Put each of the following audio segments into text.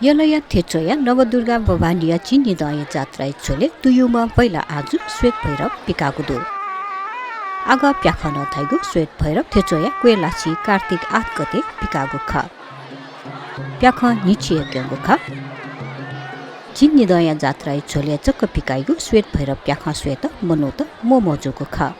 यलया थेचोया नवदुर्गा भवानीया चिन्नी दय जात्रा छोले तुयुमा पहिला आज श्वेत भैरव पिकागुदो आग प्याखन थाइगु श्वेत भैरव थेचोया क्वेलासी कार्तिक 8 गते पिकागु ख प्याख निचिए ग्यागु ख चिन्नी दय जात्रा छोले चक्क पिकाइगु श्वेत भैरव प्याख श्वेत मनोत मोमोजुगु ख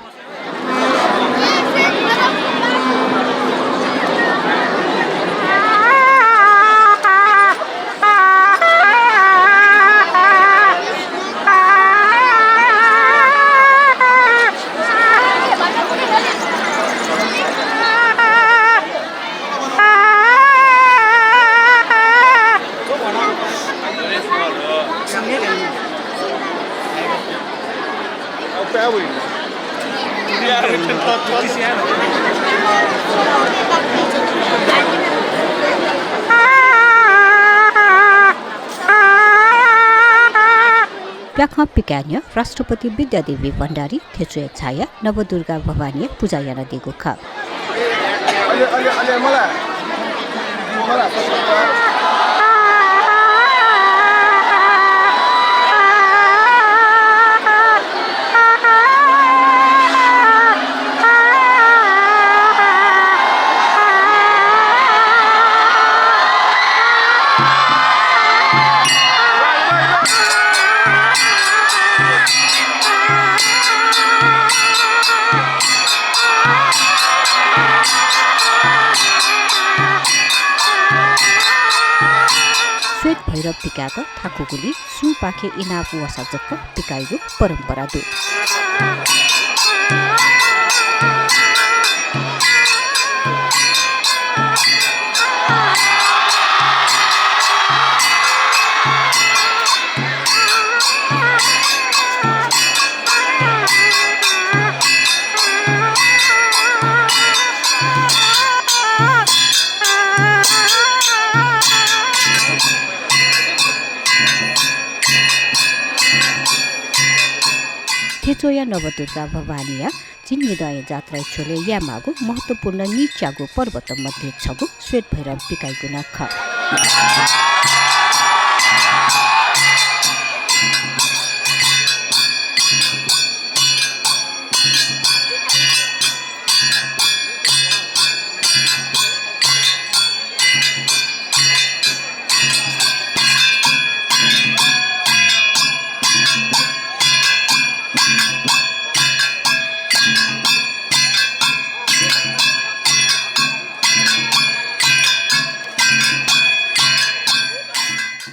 प्याख पिकान्य राष्ट्रपति विद्यादेवी भण्डारी थेचुए छाया नवदुर्गा भवानी पूजा याना दिगु ख श्वेत भैरव पिकाका थाकुगुली सु पाखे इनापु वसाजक पिकाइगु परम्परा दु थेचोया नवदुर्गा भवानीया चिन्नी दय जात्रा छोले यामागु महत्वपूर्ण निच्यागु पर्वत मध्ये छगु श्वेत भैरव पिकाइगु नख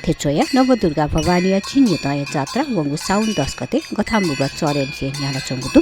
थेचोया नवदुर्गा भवानीया चिन्नी दय जात्रा वंगु साउन 10 गते गथामुग चरेन्से न्याना चंगुदु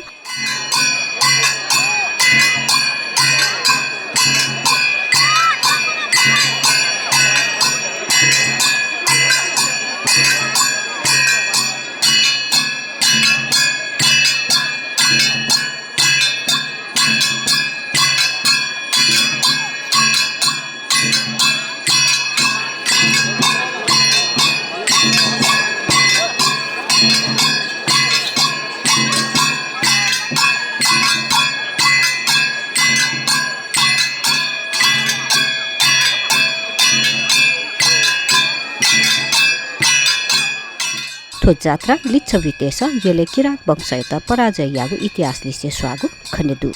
थो जात्रा लिच्छवितेश यले किरात वंशयत पराजय यागु इतिहास लिसे स्वागु खनेदु